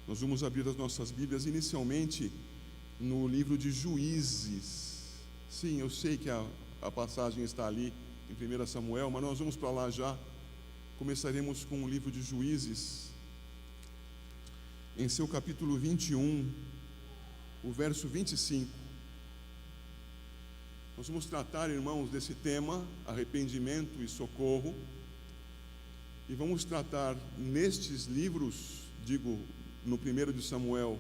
Nós vamos abrir as nossas Bíblias inicialmente no livro de Juízes. Sim, eu sei que a passagem está ali em 1 Samuel, mas nós vamos para lá já. Começaremos com o livro de Juízes, em seu capítulo 21, o verso 25. Nós vamos tratar, irmãos, desse tema, arrependimento e socorro, e vamos tratar nestes livros, digo, no 1 de Samuel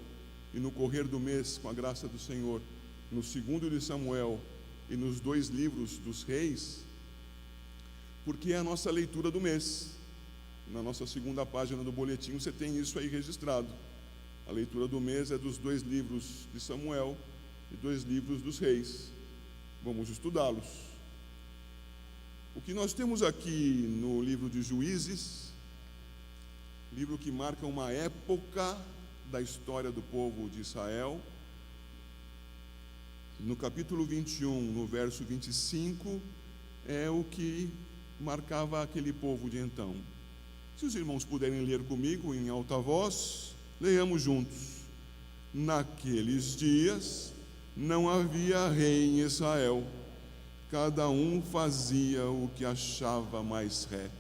e no correr do mês, com a graça do Senhor, no 2 de Samuel e nos 2 livros dos reis, porque é a nossa leitura do mês. Na nossa segunda página do boletim você tem isso aí registrado. A leitura do mês é dos 2 livros de Samuel e 2 livros dos reis. Vamos estudá-los. O que nós temos aqui no livro de Juízes, livro que marca uma época da história do povo de Israel, no capítulo 21, no verso 25, é o que marcava aquele povo de então. Se os irmãos puderem ler comigo em alta voz, leiamos juntos. Naqueles dias não havia rei em Israel, cada um fazia o que achava mais reto.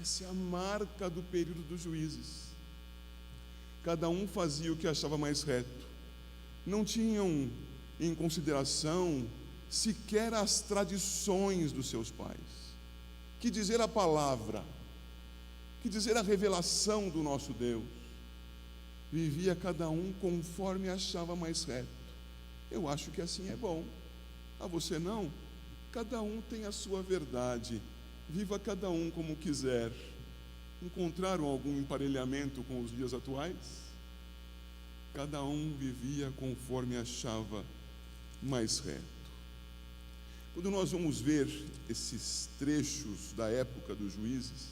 Essa é a marca do período dos juízes. Cada um fazia o que achava mais reto. Não tinham em consideração sequer as tradições dos seus pais. Que dizer a palavra, que dizer a revelação do nosso Deus. Vivia cada um conforme achava mais reto. Eu acho que assim é bom. A você não? Cada um tem a sua verdade. Viva cada um como quiser. Encontraram algum emparelhamento com os dias atuais? Cada um vivia conforme achava mais reto. Quando nós vamos ver esses trechos da época dos juízes,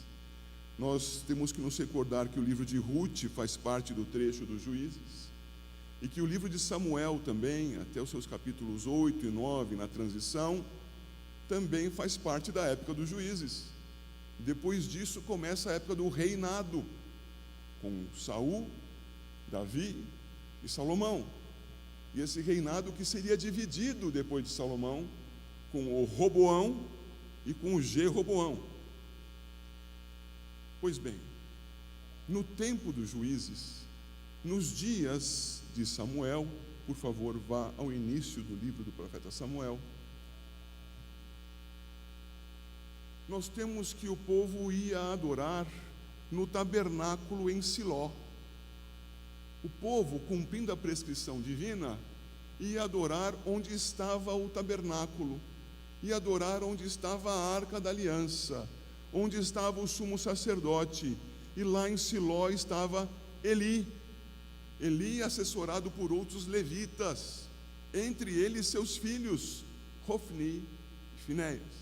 nós temos que nos recordar que o livro de Ruth faz parte do trecho dos juízes, e que o livro de Samuel também, até os seus capítulos 8 e 9, na transição, também faz parte da época dos juízes. Depois disso começa a época do reinado, com Saul, Davi e Salomão. E esse reinado que seria dividido depois de Salomão, com o Roboão e com o Jeroboão. Pois bem, no tempo dos juízes, nos dias de Samuel, por favor, vá ao início do livro do profeta Samuel, nós temos que o povo ia adorar no tabernáculo em Siló. O povo, cumprindo a prescrição divina, ia adorar onde estava o tabernáculo, ia adorar onde estava a arca da aliança, onde estava o sumo sacerdote, e lá em Siló estava Eli, assessorado por outros levitas, entre eles seus filhos, Hofni e Finéias.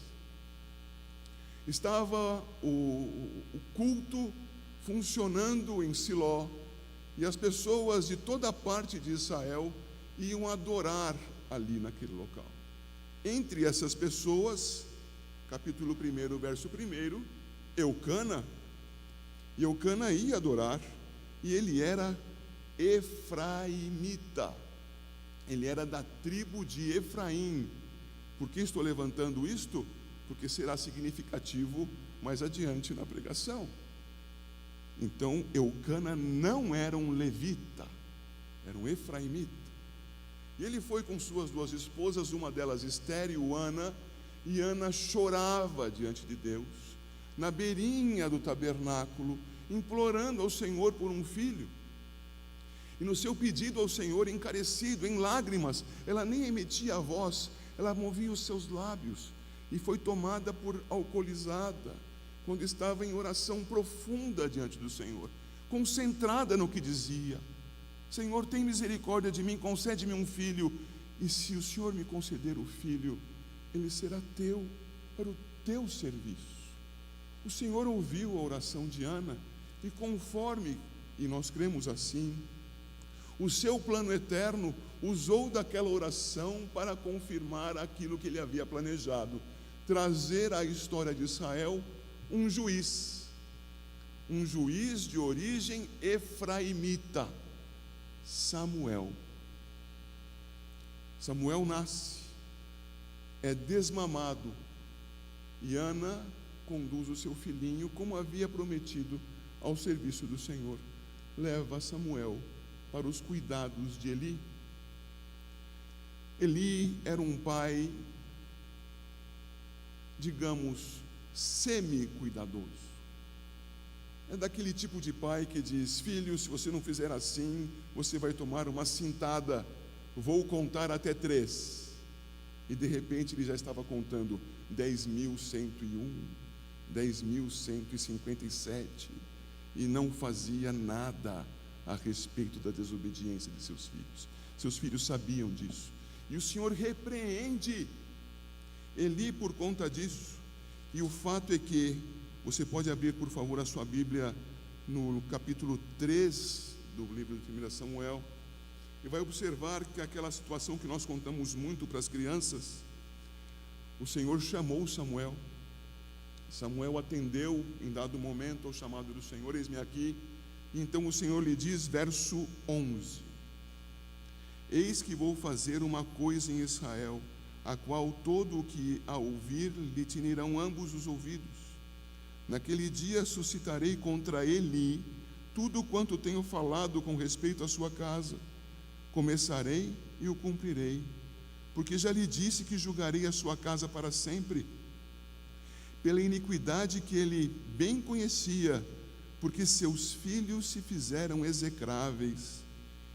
Estava o culto funcionando em Siló, e as pessoas de toda a parte de Israel iam adorar ali naquele local. Entre essas pessoas, capítulo 1, verso 1, Eucana ia adorar, e ele era efraimita, ele era da tribo de Efraim. Por que estou levantando isto? Porque será significativo mais adiante na pregação. Então, Eucana não era um levita, era um efraimita. E ele foi com suas 2 esposas, uma delas estéril, Ana, e Ana chorava diante de Deus, na beirinha do tabernáculo, implorando ao Senhor por um filho. E no seu pedido ao Senhor, encarecido, em lágrimas, ela nem emitia a voz, ela movia os seus lábios, e foi tomada por alcoolizada, quando estava em oração profunda diante do Senhor, concentrada no que dizia: Senhor, tem misericórdia de mim, concede-me um filho, e se o Senhor me conceder o filho, ele será teu, para o teu serviço. O Senhor ouviu a oração de Ana, e conforme, e nós cremos assim, o seu plano eterno usou daquela oração para confirmar aquilo que ele havia planejado: trazer à história de Israel um juiz de origem efraimita, Samuel. Samuel nasce, é desmamado, e Ana conduz o seu filhinho, como havia prometido, ao serviço do Senhor. Leva Samuel para os cuidados de Eli. Eli era um pai, digamos, semi-cuidadoso. É daquele tipo de pai que diz: filho, se você não fizer assim, você vai tomar uma cintada, vou contar até 3. E de repente ele já estava contando 10.101, 10.157, e não fazia nada a respeito da desobediência de seus filhos. Seus filhos sabiam disso, e o Senhor repreende Eli por conta disso. E o fato é que, você pode abrir, por favor, a sua Bíblia no capítulo 3 do livro de 1 Samuel, e vai observar que aquela situação que nós contamos muito para as crianças, o Senhor chamou Samuel. Samuel atendeu em dado momento ao chamado do Senhor: eis-me aqui. E então o Senhor lhe diz, verso 11: eis que vou fazer uma coisa em Israel, a qual todo o que a ouvir lhe tinirão ambos os ouvidos. Naquele dia suscitarei contra Eli tudo quanto tenho falado com respeito à sua casa. Começarei e o cumprirei, porque já lhe disse que julgarei a sua casa para sempre, pela iniquidade que ele bem conhecia, porque seus filhos se fizeram execráveis,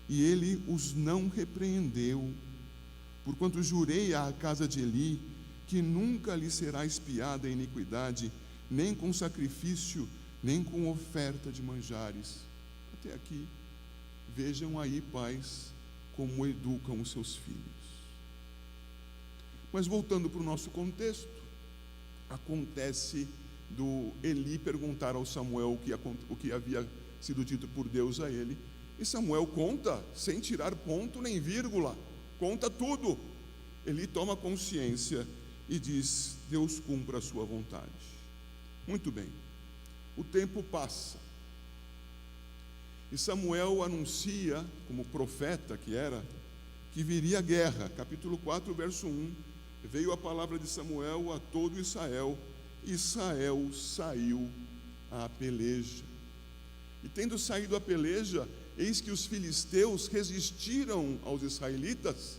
e ele os não repreendeu. Porquanto jurei à casa de Eli que nunca lhe será expiada a iniquidade, nem com sacrifício, nem com oferta de manjares. Até aqui, vejam aí, pais, como educam os seus filhos. Mas voltando para o nosso contexto, acontece do Eli perguntar ao Samuel o que havia sido dito por Deus a ele, e Samuel conta, sem tirar ponto nem vírgula, conta tudo. Eli toma consciência e diz: Deus cumpra a sua vontade. Muito bem, o tempo passa, e Samuel anuncia, como profeta que era, que viria a guerra. Capítulo 4, verso 1: veio a palavra de Samuel a todo Israel, e Israel saiu à peleja. E tendo saído à peleja, eis que os filisteus resistiram aos israelitas,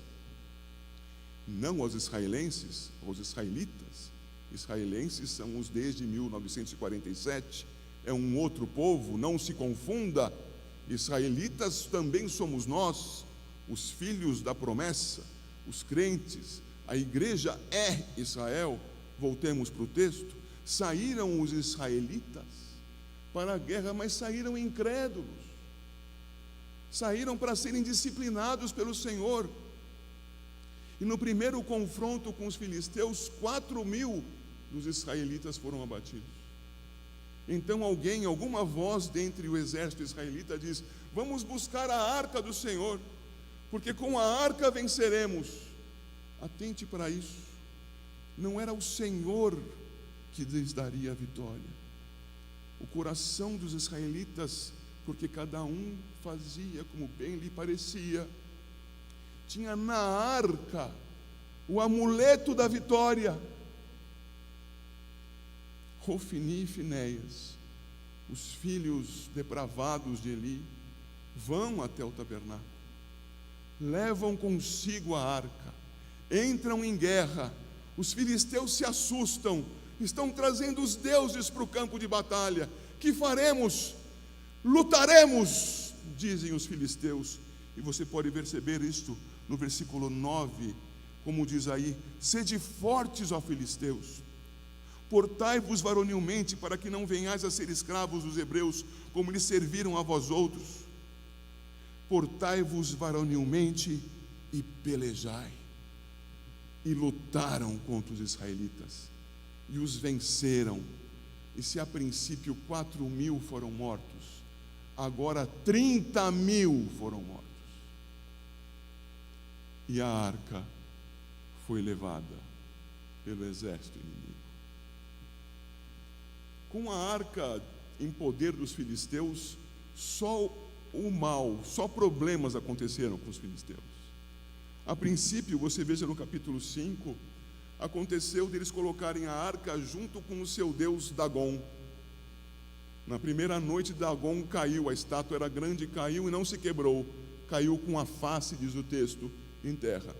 não aos israelenses, aos israelitas. Israelenses são os desde 1947, é um outro povo, não se confunda. Israelitas também somos nós, os filhos da promessa, os crentes. A igreja é Israel. Voltemos para o texto. Saíram os israelitas para a guerra, mas saíram incrédulos, saíram para serem disciplinados pelo Senhor. E no primeiro confronto com os filisteus, 4.000 dos israelitas foram abatidos. Então alguma voz dentre o exército israelita diz: vamos buscar a arca do Senhor, porque com a arca venceremos. Atente para isso, não era o Senhor que lhes daria a vitória. O coração dos israelitas, porque cada um fazia como bem lhe parecia, tinha na arca o amuleto da vitória. Ofni e Finéias, os filhos depravados de Eli, vão até o tabernáculo, levam consigo a arca, entram em guerra. Os filisteus se assustam, estão trazendo os deuses para o campo de batalha. Que faremos? Lutaremos, dizem os filisteus. E você pode perceber isto no versículo 9, como diz aí: sede fortes, ó filisteus, portai-vos varonilmente, para que não venhais a ser escravos dos hebreus, como lhes serviram a vós outros. Portai-vos varonilmente e pelejai. E lutaram contra os israelitas, e os venceram. E se a princípio 4.000 foram mortos, agora 30.000 foram mortos. E a arca foi levada pelo exército inimigo. Com a arca em poder dos filisteus, só o mal, só problemas aconteceram com os filisteus. A princípio, você veja no capítulo 5, aconteceu deles colocarem a arca junto com o seu deus Dagom. Na primeira noite, Dagom caiu, a estátua era grande, caiu e não se quebrou, caiu com a face, diz o texto, em terra.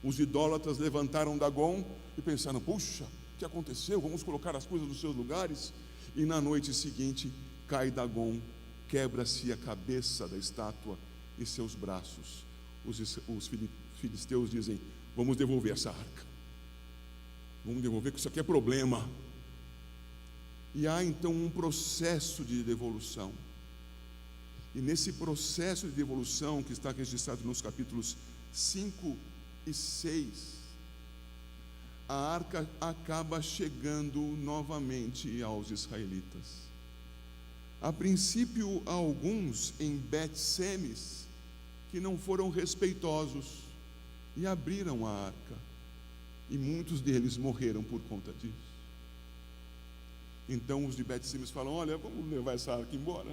Os idólatras levantaram Dagom e pensaram: puxa, o que aconteceu? Vamos colocar as coisas nos seus lugares. E na noite seguinte cai Dagom, quebra-se a cabeça da estátua e seus braços. Os filisteus dizem: vamos devolver essa arca, vamos devolver, que isso aqui é problema. E há então um processo de devolução. E nesse processo de devolução, que está registrado nos capítulos 5 e 6, a arca acaba chegando novamente aos israelitas. A princípio, há alguns em Bet-Semes que não foram respeitosos e abriram a arca, e muitos deles morreram por conta disso. Então os de Bet-Semes falam: olha, vamos levar essa arca embora,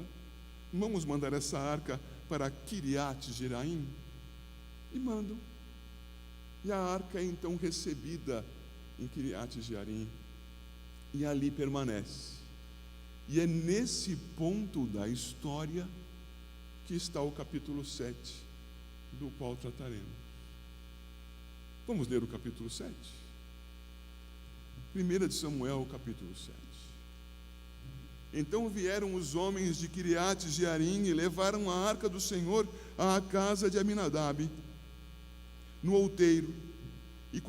vamos mandar essa arca para Kiriat Jearim. E mandam. E a arca é então recebida em Kiriat Jearim e ali permanece. E é nesse ponto da história que está o capítulo 7, do qual trataremos. Vamos ler o capítulo 7? 1 de Samuel, capítulo 7. Então vieram os homens de Kiriat Jearim e levaram a arca do Senhor à casa de Aminadab, no outeiro, e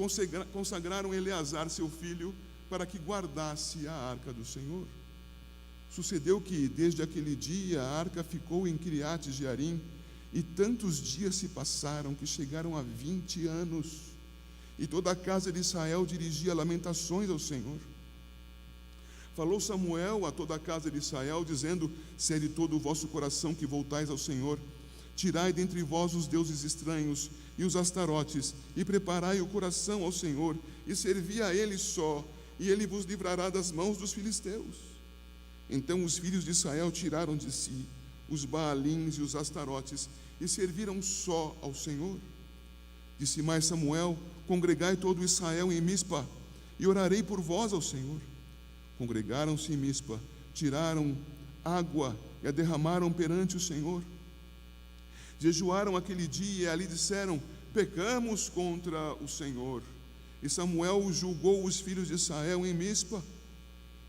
consagraram Eleazar, seu filho, para que guardasse a arca do Senhor. Sucedeu que, desde aquele dia, a arca ficou em Kiriat Jearim, e tantos dias se passaram que chegaram a 20 anos, e toda a casa de Israel dirigia lamentações ao Senhor. Falou Samuel a toda a casa de Israel, dizendo: se é de todo o vosso coração que voltais ao Senhor, tirai dentre vós os deuses estranhos e os astarotes, e preparai o coração ao Senhor, e servi a Ele só, e Ele vos livrará das mãos dos filisteus. Então os filhos de Israel tiraram de si os Baalins e os astarotes, e serviram só ao Senhor. Disse mais Samuel: congregai todo Israel em Mispa, e orarei por vós ao Senhor. Congregaram-se em Mispa, tiraram água e a derramaram perante o Senhor. Jejuaram aquele dia e ali disseram: pecamos contra o Senhor. E Samuel julgou os filhos de Israel em Mispa.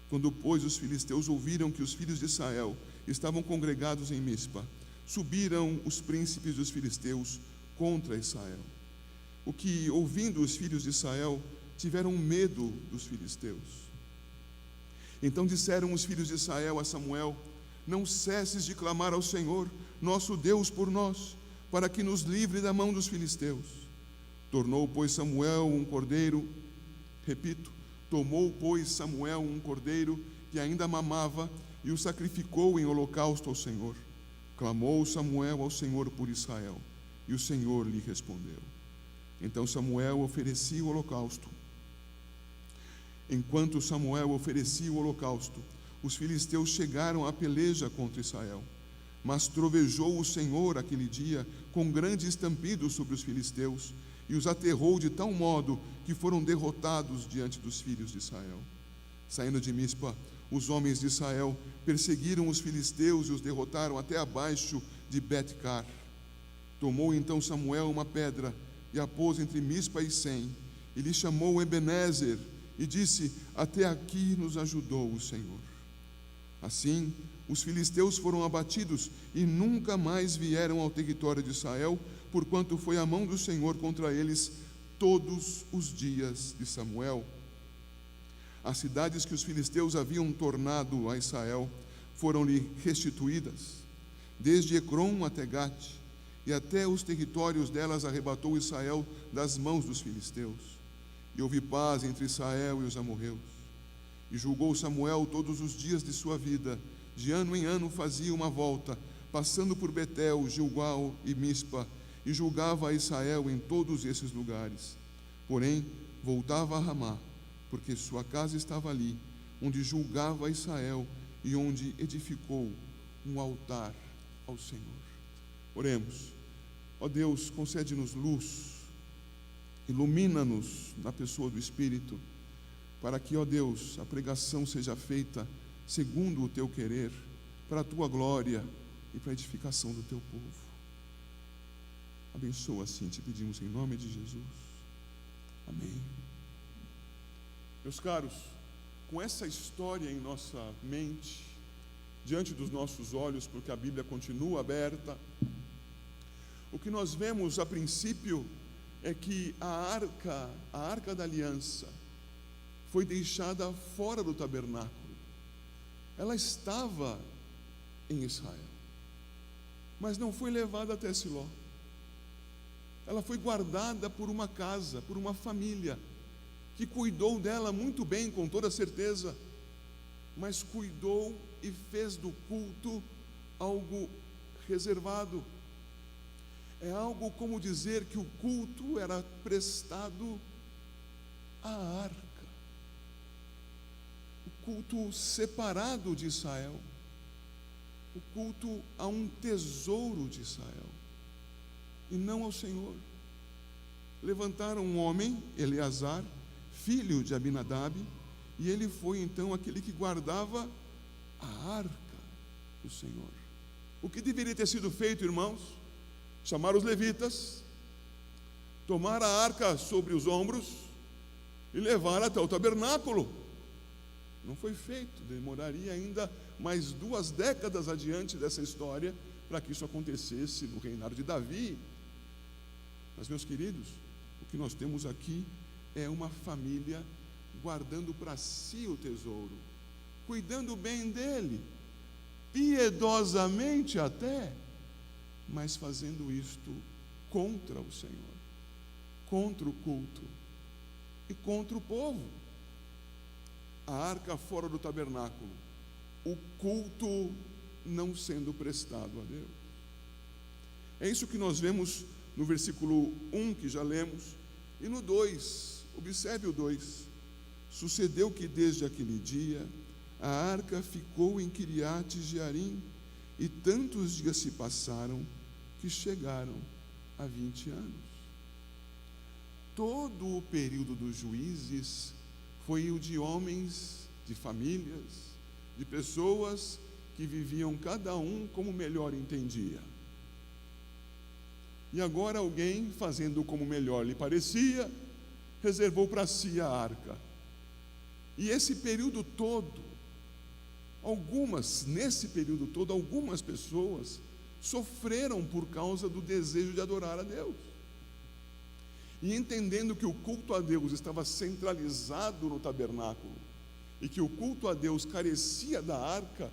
Quando, pois, os filisteus ouviram que os filhos de Israel estavam congregados em Mispa, subiram os príncipes dos filisteus contra Israel. O que, ouvindo os filhos de Israel, tiveram medo dos filisteus. Então disseram os filhos de Israel a Samuel: não cesses de clamar ao Senhor, nosso Deus, por nós, para que nos livre da mão dos filisteus. Tomou, pois, Samuel um cordeiro que ainda mamava, e o sacrificou em holocausto ao Senhor. Clamou Samuel ao Senhor por Israel, e o Senhor lhe respondeu. Então Samuel oferecia o holocausto. Enquanto Samuel oferecia o holocausto, os filisteus chegaram à peleja contra Israel. Mas trovejou o Senhor aquele dia com grande estampido sobre os filisteus, e os aterrou de tal modo que foram derrotados diante dos filhos de Israel. Saindo de Mispa, os homens de Israel perseguiram os filisteus e os derrotaram até abaixo de Bet-car. Tomou então Samuel uma pedra e a pôs entre Mispa e Sem, e lhe chamou Ebenezer, e disse: até aqui nos ajudou o Senhor. Assim, os filisteus foram abatidos e nunca mais vieram ao território de Israel, porquanto foi a mão do Senhor contra eles todos os dias de Samuel. As cidades que os filisteus haviam tornado a Israel foram-lhe restituídas, desde Ecrom até Gate, e até os territórios delas arrebatou Israel das mãos dos filisteus. E houve paz entre Israel e os amorreus. E julgou Samuel todos os dias de sua vida, de ano em ano fazia uma volta, passando por Betel, Gilgal e Mispa, e julgava a Israel em todos esses lugares. Porém, voltava a Ramá, porque sua casa estava ali, onde julgava a Israel e onde edificou um altar ao Senhor. Oremos. Ó Deus, concede-nos luz, ilumina-nos na pessoa do Espírito, para que, ó Deus, a pregação seja feita segundo o Teu querer, para a Tua glória e para a edificação do Teu povo. Abençoa assim, te pedimos em nome de Jesus. Amém. Meus caros, com essa história em nossa mente, diante dos nossos olhos, porque a Bíblia continua aberta, o que nós vemos a princípio é que a arca da aliança, foi deixada fora do tabernáculo. Ela estava em Israel, mas não foi levada até Siló. Ela foi guardada por uma casa, por uma família, que cuidou dela muito bem, com toda certeza, mas cuidou e fez do culto algo reservado. É algo como dizer que o culto era prestado à arca, o culto separado de Israel, o culto a um tesouro de Israel, e não ao Senhor. Levantaram um homem, Eleazar, filho de Abinadab, e ele foi então aquele que guardava a arca do Senhor. O que deveria ter sido feito, irmãos? Chamar os levitas, tomar a arca sobre os ombros e levar até o tabernáculo. Não foi feito, demoraria ainda mais 2 décadas adiante dessa história para que isso acontecesse no reinado de Davi. Mas, meus queridos, o que nós temos aqui é uma família guardando para si o tesouro, cuidando bem dele, piedosamente até, mas fazendo isto contra o Senhor, contra o culto e contra o povo. A arca fora do tabernáculo, o culto não sendo prestado a Deus. É isso que nós vemos no versículo 1, que já lemos, e no 2, observe o 2. Sucedeu que desde aquele dia a arca ficou em Quiriate Jearim, e tantos dias se passaram que chegaram a 20 anos. Todo o período dos juízes foi o de homens, de famílias, de pessoas que viviam cada um como melhor entendia. E agora alguém, fazendo como melhor lhe parecia, reservou para si a arca. E esse período todo, nesse período todo, algumas pessoas sofreram por causa do desejo de adorar a Deus. E entendendo que o culto a Deus estava centralizado no tabernáculo e que o culto a Deus carecia da arca,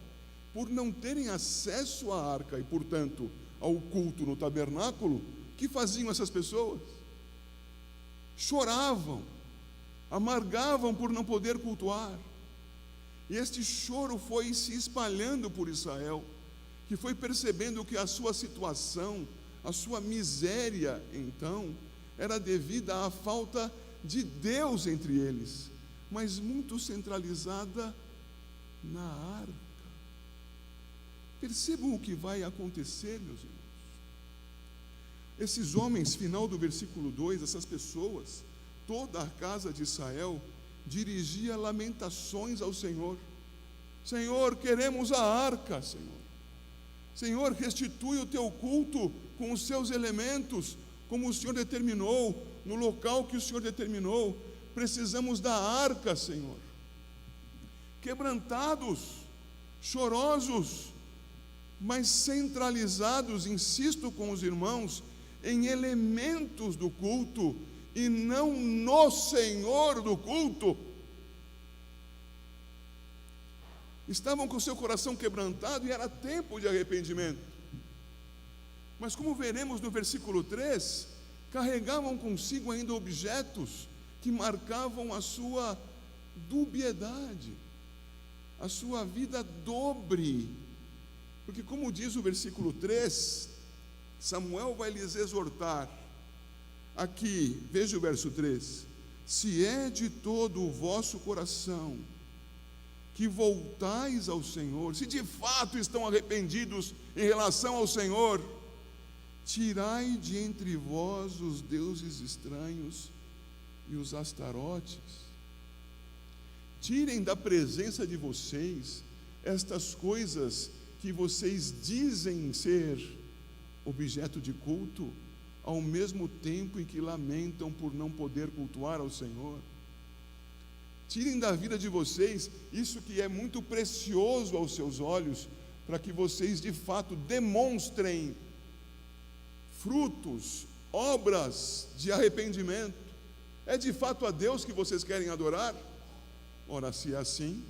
por não terem acesso à arca e, portanto, ao culto no tabernáculo, o que faziam essas pessoas? Choravam, amargavam por não poder cultuar. E este choro foi se espalhando por Israel, que foi percebendo que a sua situação, a sua miséria, então, era devida à falta de Deus entre eles, mas muito centralizada na arca. Percebam o que vai acontecer, meus irmãos. Esses homens, final do versículo 2, essas pessoas, toda a casa de Israel, dirigia lamentações ao Senhor. Senhor, queremos a arca, Senhor. Senhor, restitui o teu culto com os seus elementos, como o Senhor determinou, no local que o Senhor determinou. Precisamos da arca, Senhor. Quebrantados, chorosos, mas centralizados, insisto com os irmãos, em elementos do culto e não no Senhor do culto. Estavam com seu coração quebrantado e era tempo de arrependimento. Mas como veremos no versículo 3, carregavam consigo ainda objetos que marcavam a sua dubiedade, a sua vida dobre. Porque como diz o versículo 3, Samuel vai lhes exortar. Aqui, veja o verso 3: se é de todo o vosso coração que voltais ao Senhor, se de fato estão arrependidos em relação ao Senhor, tirai de entre vós os deuses estranhos e os astarotes. Tirem da presença de vocês estas coisas que vocês dizem ser objeto de culto, ao mesmo tempo em que lamentam por não poder cultuar ao Senhor. Tirem da vida de vocês isso que é muito precioso aos seus olhos, para que vocês de fato demonstrem frutos, obras de arrependimento. É de fato a Deus que vocês querem adorar? Ora, se é assim,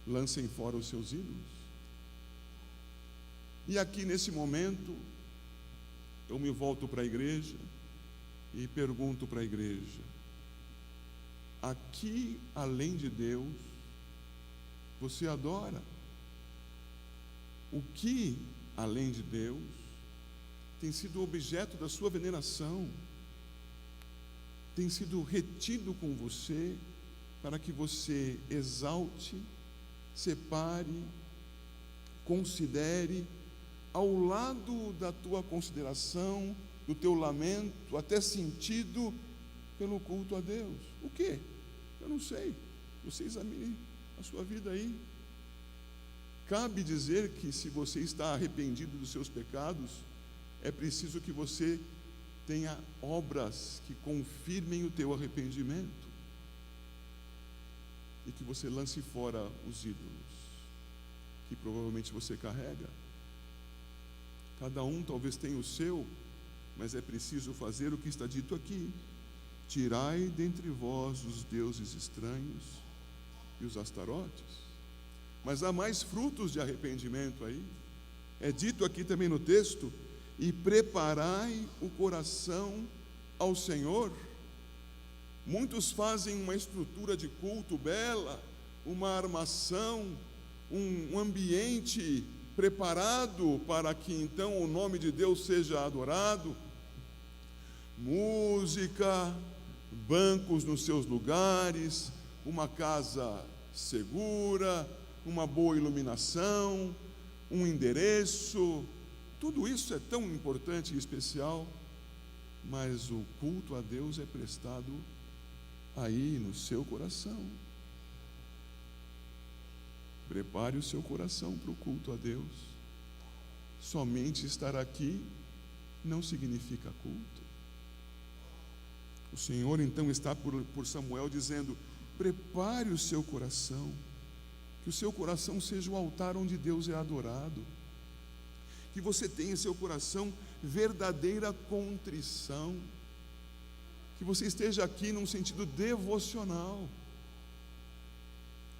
lancem fora os seus ídolos. E aqui nesse momento, eu me volto para a igreja e pergunto para a igreja: aqui, além de Deus, você adora? O que, além de Deus, tem sido objeto da sua veneração, tem sido retido com você, para que você exalte, separe, considere, ao lado da tua consideração, do teu lamento, até sentido pelo culto a Deus? O quê? Eu não sei. Você examine a sua vida aí. Cabe dizer que, se você está arrependido dos seus pecados, é preciso que você tenha obras que confirmem o teu arrependimento, e que você lance fora os ídolos que provavelmente você carrega. Cada um talvez tenha o seu, mas é preciso fazer o que está dito aqui: tirai dentre vós os deuses estranhos e os astarotes. Mas há mais frutos de arrependimento aí. É dito aqui também no texto: e preparai o coração ao Senhor. Muitos fazem uma estrutura de culto bela, uma armação, um ambiente preparado para que então o nome de Deus seja adorado. Música, bancos nos seus lugares, uma casa segura, uma boa iluminação, um endereço. Tudo isso é tão importante e especial, mas o culto a Deus é prestado aí no seu coração. Prepare o seu coração para o culto a Deus. Somente estar aqui não significa culto. O Senhor então está por Samuel dizendo: prepare o seu coração, que o seu coração seja o altar onde Deus é adorado, que você tenha em seu coração verdadeira contrição, que você esteja aqui num sentido devocional,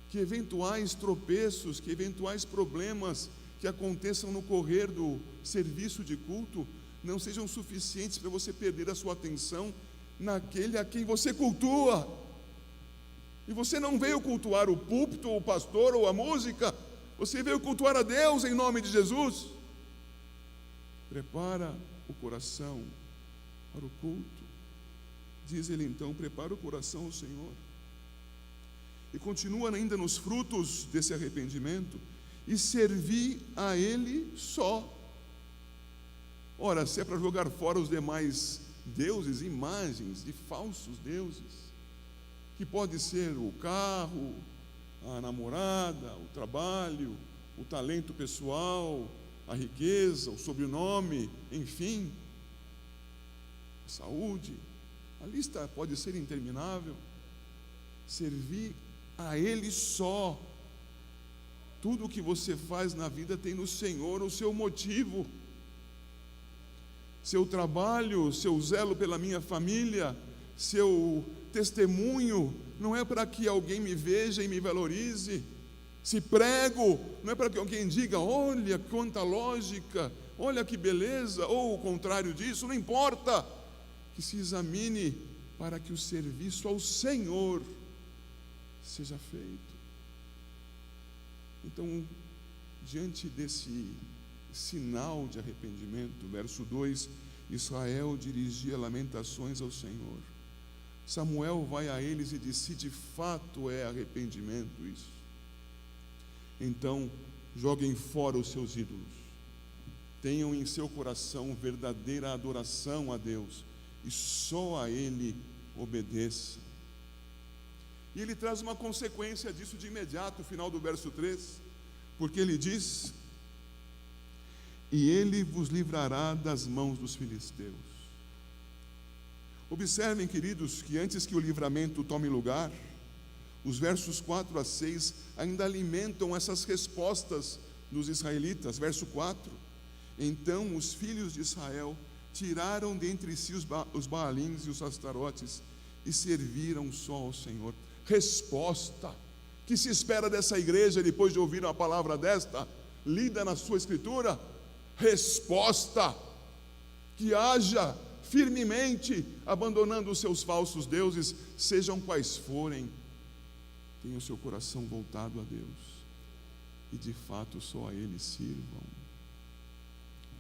que eventuais tropeços, que eventuais problemas que aconteçam no correr do serviço de culto não sejam suficientes para você perder a sua atenção naquele a quem você cultua. E você não veio cultuar o púlpito, ou o pastor, ou a música, você veio cultuar a Deus em nome de Jesus. Prepara o coração para o culto. Diz ele então: prepara o coração ao Senhor. E continua ainda nos frutos desse arrependimento: e servi a Ele só. Ora, se é para jogar fora os demais deuses, imagens de falsos deuses, que pode ser o carro, a namorada, o trabalho, o talento pessoal, a riqueza, o sobrenome, enfim, a saúde, a lista pode ser interminável. Servir a Ele só. Tudo o que você faz na vida tem no Senhor o seu motivo. Seu trabalho, seu zelo pela minha família, seu testemunho, não é para que alguém me veja e me valorize. Se prego, não é para que alguém diga: olha quanta lógica, olha que beleza, ou o contrário disso, não importa. Que se examine para que o serviço ao Senhor seja feito. Então, diante desse sinal de arrependimento, verso 2, Israel dirigia lamentações ao Senhor. Samuel vai a eles e diz: se de fato é arrependimento isso, Então, joguem fora os seus ídolos. Tenham em seu coração verdadeira adoração a Deus e só a Ele obedeçam. E ele traz uma consequência disso de imediato, no final do verso 3, porque ele diz: e Ele vos livrará das mãos dos filisteus. Observem, queridos, que antes que o livramento tome lugar, os versos 4 a 6 ainda alimentam essas respostas dos israelitas. Verso 4: então os filhos de Israel tiraram dentre si os Baalins e os Astarotes e serviram só ao Senhor. Resposta que se espera dessa igreja depois de ouvir uma palavra desta, lida na sua escritura. Resposta que haja firmemente, abandonando os seus falsos deuses, sejam quais forem, tenham o seu coração voltado a Deus e de fato só a Ele sirvam.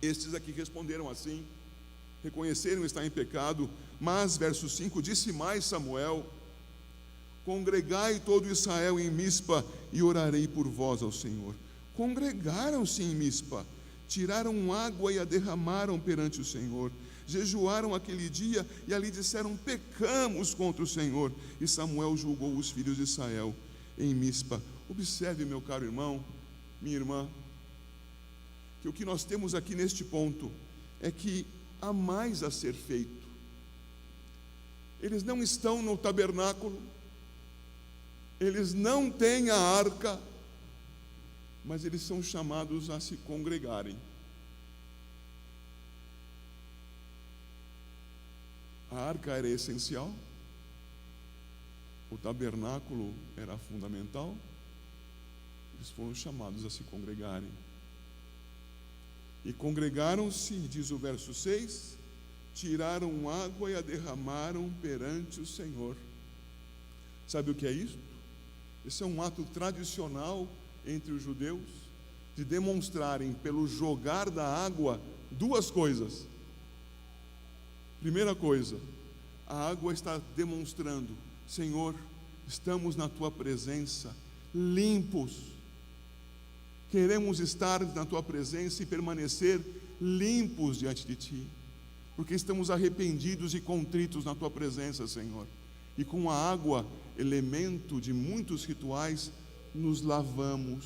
Estes aqui responderam assim, reconheceram estar em pecado, mas, verso 5, disse mais Samuel: congregai todo Israel em Mispa e orarei por vós ao Senhor. Congregaram-se em Mispa, tiraram água e a derramaram perante o Senhor, jejuaram aquele dia e ali disseram: pecamos contra o Senhor. E Samuel julgou os filhos de Israel em Mispa. Observe, meu caro irmão, minha irmã, que o que nós temos aqui neste ponto é que há mais a ser feito. Eles não estão no tabernáculo, eles não têm a arca, mas eles são chamados a se congregarem. A arca era essencial, o tabernáculo era fundamental, eles foram chamados a se congregarem. E congregaram-se, diz o verso 6, tiraram água e a derramaram perante o Senhor. Sabe o que é isso? Esse é um ato tradicional entre os judeus, de demonstrarem pelo jogar da água duas coisas. Primeira coisa, a água está demonstrando: Senhor, estamos na Tua presença, limpos, queremos estar na Tua presença e permanecer limpos diante de Ti, porque estamos arrependidos e contritos na Tua presença, Senhor. E com a água, elemento de muitos rituais, nos lavamos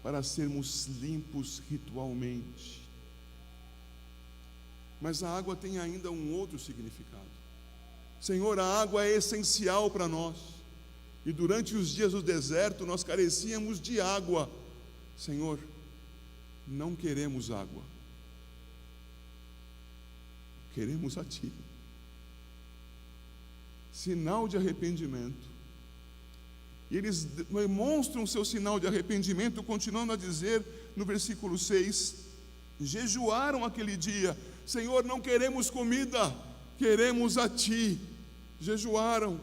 para sermos limpos ritualmente. Mas a água tem ainda um outro significado. Senhor, a água é essencial para nós, e durante os dias do deserto nós carecíamos de água. Senhor, não queremos água, queremos a Ti. Sinal de arrependimento. E eles demonstram seu sinal de arrependimento, continuando a dizer no versículo 6: jejuaram aquele dia. Senhor, não queremos comida, queremos a Ti. Jejuaram.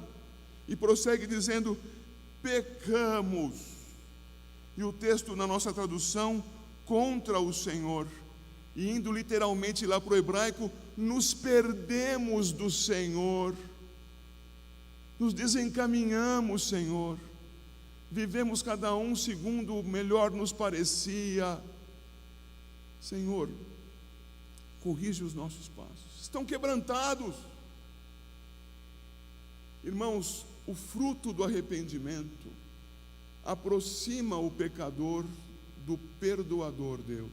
E prossegue dizendo: pecamos. E o texto na nossa tradução, contra o Senhor, e indo literalmente lá para o hebraico, nos perdemos do Senhor, nos desencaminhamos, Senhor, vivemos cada um segundo o melhor nos parecia. Senhor, corrige os nossos passos, estão quebrantados. Irmãos, o fruto do arrependimento aproxima o pecador do perdoador Deus,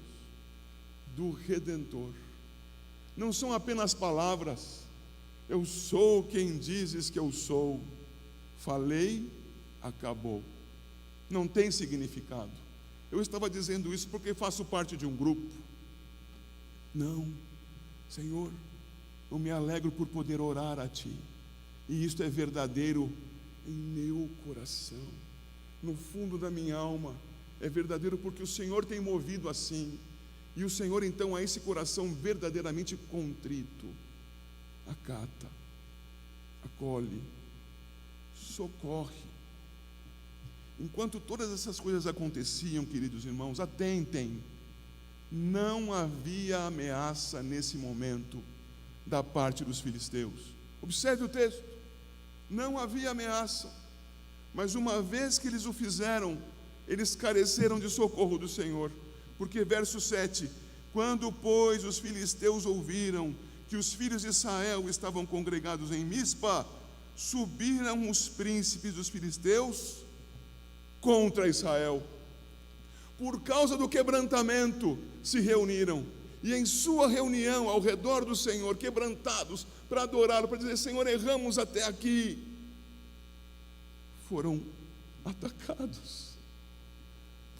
do Redentor. Não são apenas palavras: eu sou quem dizes que eu sou, falei, acabou. Não tem significado. Eu estava dizendo isso porque faço parte de um grupo. Não, Senhor, eu me alegro por poder orar a Ti, e isto é verdadeiro em meu coração, no fundo da minha alma. É verdadeiro porque o Senhor tem movido assim, e o Senhor então a esse coração verdadeiramente contrito acata, acolhe, socorre. Enquanto todas essas coisas aconteciam, queridos irmãos, atentem, não havia ameaça nesse momento da parte dos filisteus. Observe o texto, não havia ameaça, mas uma vez que eles o fizeram, eles careceram de socorro do Senhor. Porque, verso 7, quando, pois, os filisteus ouviram que os filhos de Israel estavam congregados em Mispa, subiram os príncipes dos filisteus contra Israel. Por causa do quebrantamento, se reuniram, e em sua reunião, ao redor do Senhor, quebrantados, para adorá-lo, para dizer: Senhor, erramos até aqui, foram atacados.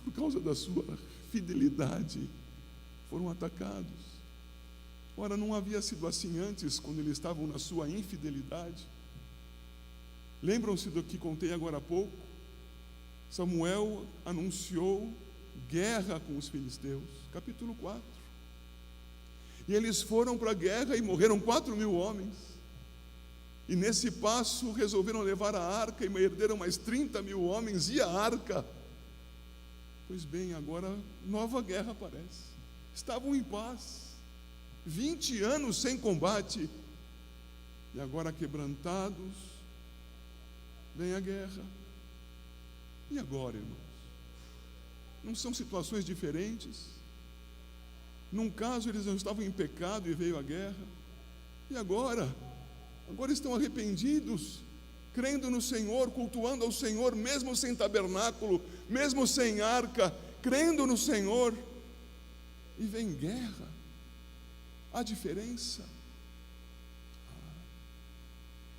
Por causa da sua fidelidade, foram atacados. Ora, não havia sido assim antes, quando eles estavam na sua infidelidade? Lembram-se do que contei agora há pouco? Samuel anunciou guerra com os filisteus, capítulo 4. E eles foram para a guerra e morreram 4.000 homens. E nesse passo resolveram levar a arca e perderam mais 30.000 homens e a arca. Pois bem, agora nova guerra aparece. Estavam em paz, 20 anos sem combate, e agora quebrantados, vem a guerra. E agora, irmãos? Não são situações diferentes? Num caso eles não estavam em pecado e veio a guerra, e agora? Agora estão arrependidos, crendo no Senhor, cultuando ao Senhor, mesmo sem tabernáculo, mesmo sem arca, crendo no Senhor, e vem guerra. Há diferença?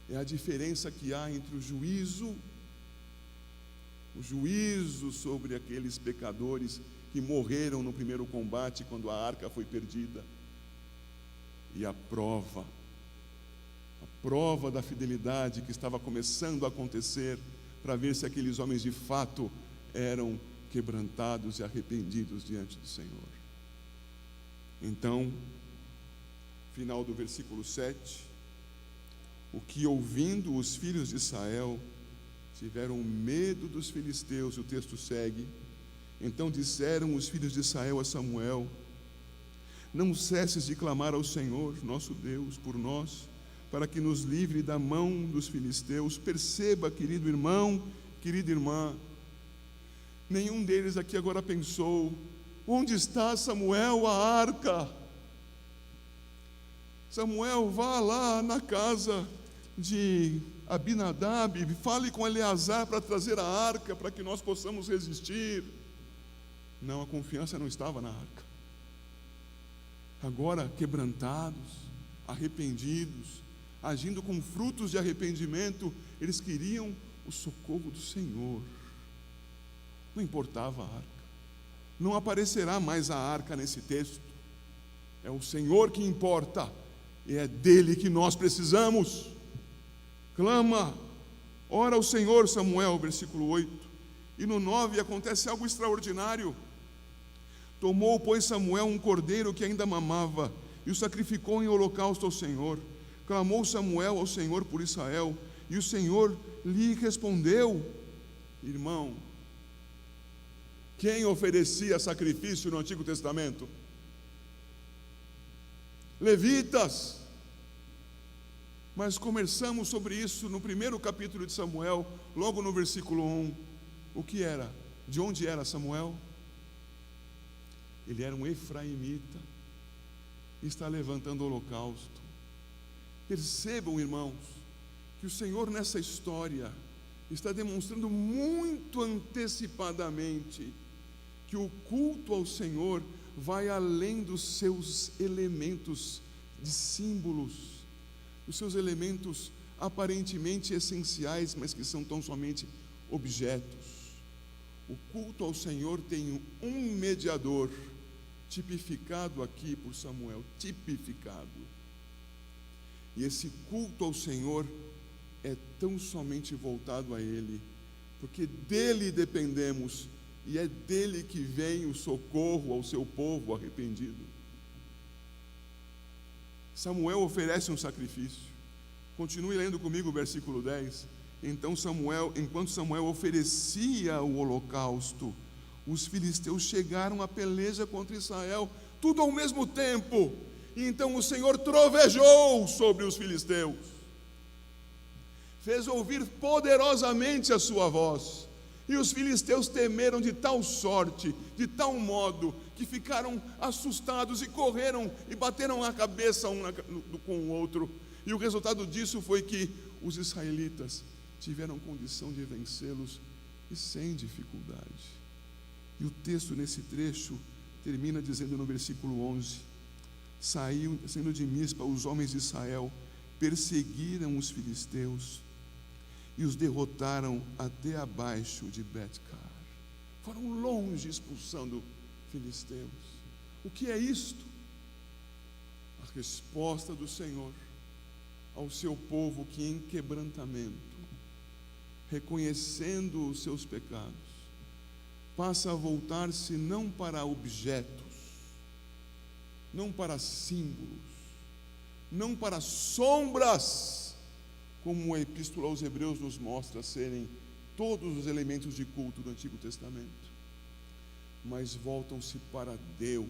É a diferença que há entre o juízo sobre aqueles pecadores que morreram no primeiro combate, quando a arca foi perdida, e a prova da fidelidade que estava começando a acontecer, para ver se aqueles homens de fato eram quebrantados e arrependidos diante do Senhor. Então, final do versículo 7, o que ouvindo os filhos de Israel tiveram medo dos filisteus, o texto segue: então disseram os filhos de Israel a Samuel: não cesses de clamar ao Senhor, nosso Deus, por nós, para que nos livre da mão dos filisteus. Perceba, querido irmão, querida irmã, nenhum deles aqui agora pensou: onde está Samuel, a arca? Samuel, vá lá na casa de Abinadab, fale com Eleazar para trazer a arca, para que nós possamos resistir. Não, a confiança não estava na arca. Agora, quebrantados, arrependidos, agindo com frutos de arrependimento, eles queriam o socorro do Senhor. Não importava a arca. Não aparecerá mais a arca nesse texto. É o Senhor que importa, e é dele que nós precisamos. Clama, ora ao Senhor, Samuel, versículo 8. E no 9 acontece algo extraordinário. Tomou, pois, Samuel um cordeiro que ainda mamava, e o sacrificou em holocausto ao Senhor. Clamou Samuel ao Senhor por Israel, e o Senhor lhe respondeu. Irmão, quem oferecia sacrifício no Antigo Testamento? Levitas. Mas conversamos sobre isso no primeiro capítulo de Samuel, logo no versículo 1. O que era? De onde era Samuel? Ele era um efraimita e está levantando holocausto. Percebam, irmãos, que o Senhor nessa história está demonstrando muito antecipadamente que o culto ao Senhor vai além dos seus elementos de símbolos, os seus elementos aparentemente essenciais, mas que são tão somente objetos. O culto ao Senhor tem um mediador, tipificado aqui por Samuel, tipificado. E esse culto ao Senhor é tão somente voltado a Ele, porque dele dependemos, e é dele que vem o socorro ao seu povo arrependido. Samuel oferece um sacrifício. Continue lendo comigo o versículo 10. Então enquanto Samuel oferecia o holocausto, os filisteus chegaram à peleja contra Israel, tudo ao mesmo tempo. E então o Senhor trovejou sobre os filisteus, fez ouvir poderosamente a sua voz, E os filisteus temeram de tal sorte, de tal modo, que ficaram assustados e correram e bateram a cabeça um com o outro. E o resultado disso foi que os israelitas tiveram condição de vencê-los e sem dificuldade. E o texto nesse trecho termina dizendo no versículo 11: saindo de Mispa, os homens de Israel perseguiram os filisteus e os derrotaram até abaixo de Bet-car. Foram longe expulsando filisteus. O que é isto? A resposta do Senhor ao seu povo que, em quebrantamento, reconhecendo os seus pecados, passa a voltar-se não para objetos, não para símbolos, não para sombras, como a Epístola aos Hebreus nos mostra serem todos os elementos de culto do Antigo Testamento, mas voltam-se para Deus.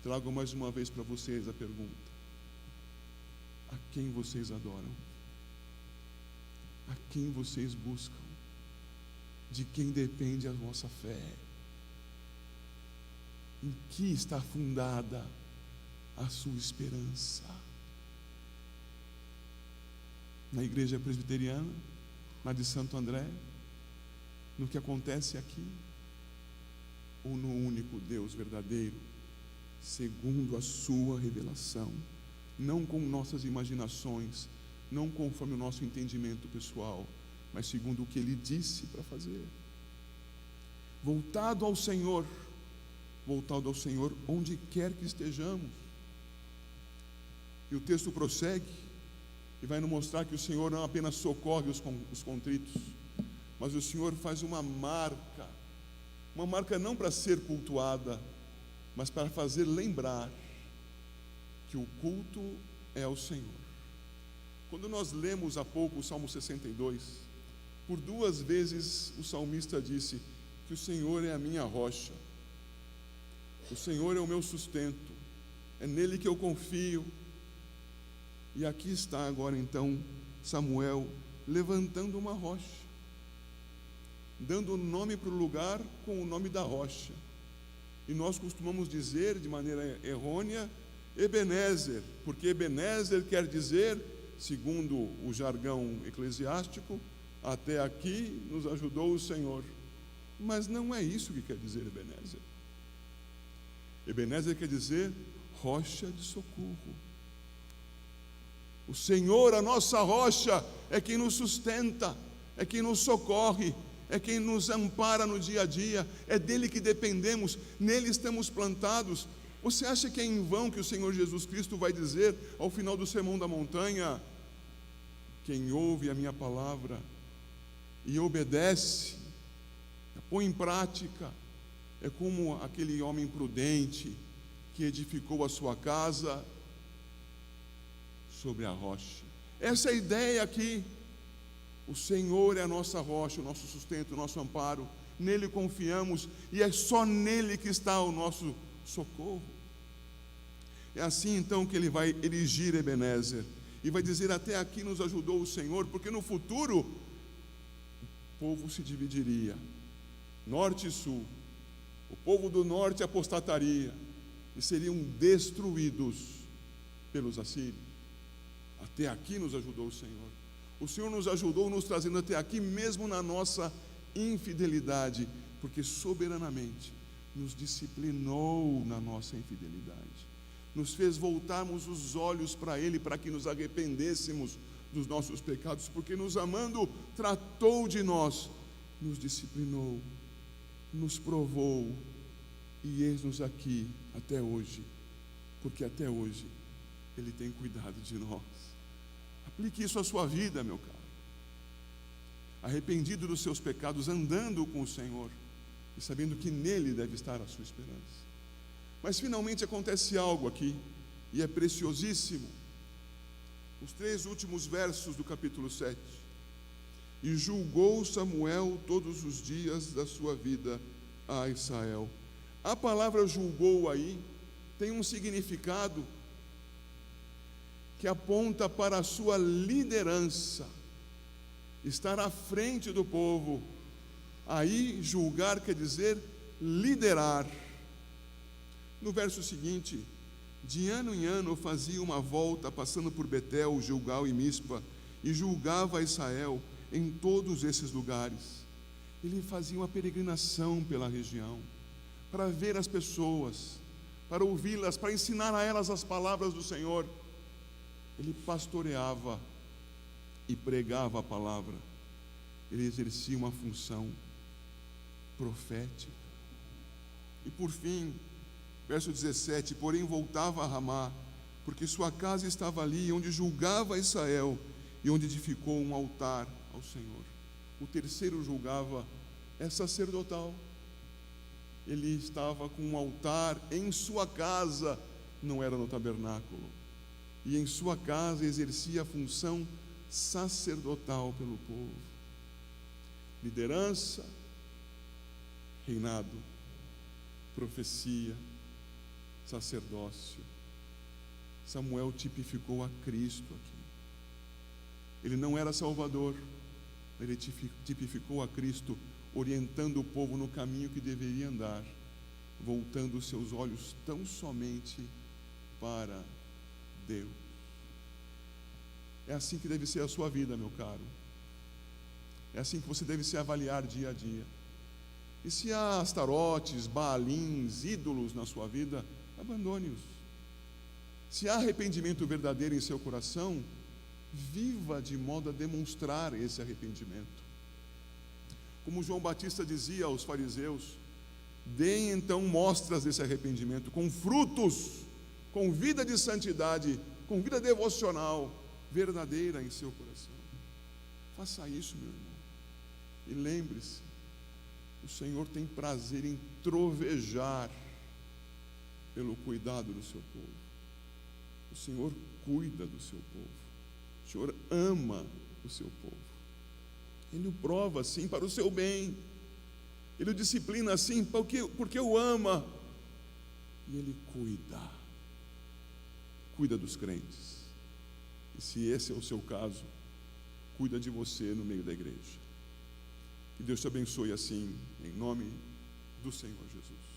Trago mais uma vez para vocês a pergunta: a quem vocês adoram? A quem vocês buscam? De quem depende a vossa fé? Em que está fundada a sua esperança? Na igreja presbiteriana, na de Santo André, no que acontece aqui, ou no único Deus verdadeiro, segundo a sua revelação, não com nossas imaginações, não conforme o nosso entendimento pessoal, mas segundo o que Ele disse para fazer? Voltado ao Senhor onde quer que estejamos. E o texto prossegue e vai nos mostrar que o Senhor não apenas socorre os contritos, mas o Senhor faz uma marca não para ser cultuada, mas para fazer lembrar que o culto é ao Senhor. Quando nós lemos há pouco o Salmo 62, por 2 vezes o salmista disse que o Senhor é a minha rocha, o Senhor é o meu sustento, é nele que eu confio. E aqui está agora então Samuel levantando uma rocha, dando nome para o lugar com o nome da rocha. E nós costumamos dizer de maneira errônea Ebenezer, porque Ebenezer quer dizer, segundo o jargão eclesiástico, até aqui nos ajudou o Senhor. Mas não é isso que quer dizer Ebenezer. Ebenezer quer dizer rocha de socorro. O Senhor, a nossa rocha, é quem nos sustenta, é quem nos socorre, é quem nos ampara no dia a dia, é dele que dependemos, nele estamos plantados. Você acha que é em vão que o Senhor Jesus Cristo vai dizer ao final do Sermão da Montanha: quem ouve a minha palavra e obedece, a põe em prática, é como aquele homem prudente que edificou a sua casa sobre a rocha. Essa é a ideia aqui. O Senhor é a nossa rocha, o nosso sustento, o nosso amparo. Nele confiamos e é só nele que está o nosso socorro. É assim então que ele vai erigir Ebenezer e vai dizer: até aqui nos ajudou o Senhor, porque no futuro o povo se dividiria, norte e sul. O povo do norte apostataria e seriam destruídos pelos assírios. Até aqui nos ajudou o Senhor. O Senhor nos ajudou nos trazendo até aqui, mesmo na nossa infidelidade, porque soberanamente nos disciplinou na nossa infidelidade, nos fez voltarmos os olhos para Ele, para que nos arrependêssemos dos nossos pecados, porque nos amando, tratou de nós, nos disciplinou, nos provou, e eis-nos aqui até hoje, porque até hoje Ele tem cuidado de nós. Aplique isso à sua vida, meu caro. Arrependido dos seus pecados, andando com o Senhor e sabendo que nele deve estar a sua esperança. Mas finalmente acontece algo aqui, e é preciosíssimo. Os 3 últimos versos do capítulo 7. E julgou Samuel todos os dias da sua vida a Israel. A palavra julgou aí tem um significado que aponta para a sua liderança. estar à frente do povo. Aí, julgar quer dizer liderar. No verso seguinte, de ano em ano fazia uma volta, passando por Betel, Gilgal e Mispa, e julgava Israel em todos esses lugares. Ele fazia uma peregrinação pela região, para ver as pessoas, para ouvi-las, para ensinar a elas as palavras do Senhor. Ele pastoreava e pregava a palavra. Ele exercia uma função profética. E por fim, verso 17, porém voltava a Ramá, porque sua casa estava ali, onde julgava Israel, e onde edificou um altar ao Senhor. O terceiro julgava é sacerdotal. Ele estava com um altar em sua casa, não era no tabernáculo. E em sua casa exercia a função sacerdotal pelo povo. Liderança, reinado, profecia, sacerdócio. Samuel tipificou a Cristo aqui. Ele não era Salvador, ele tipificou a Cristo, orientando o povo no caminho que deveria andar, voltando os seus olhos tão somente para Deus. É assim que deve ser a sua vida, meu caro. É assim que você deve se avaliar dia a dia. E se há astarotes, baalins, ídolos na sua vida, abandone-os. Se há arrependimento verdadeiro em seu coração, viva de modo a demonstrar esse arrependimento. Como João Batista dizia aos fariseus, deem então mostras desse arrependimento, com frutos, com vida de santidade, com vida devocional verdadeira em seu coração. Faça isso, meu irmão. E lembre-se, o Senhor tem prazer em trovejar pelo cuidado do seu povo. O Senhor cuida do seu povo. O Senhor ama o seu povo. Ele o prova assim para o seu bem. Ele o disciplina assim porque o ama. E Ele cuida dos crentes. E se esse é o seu caso, cuida de você no meio da igreja. Que Deus te abençoe assim, em nome do Senhor Jesus.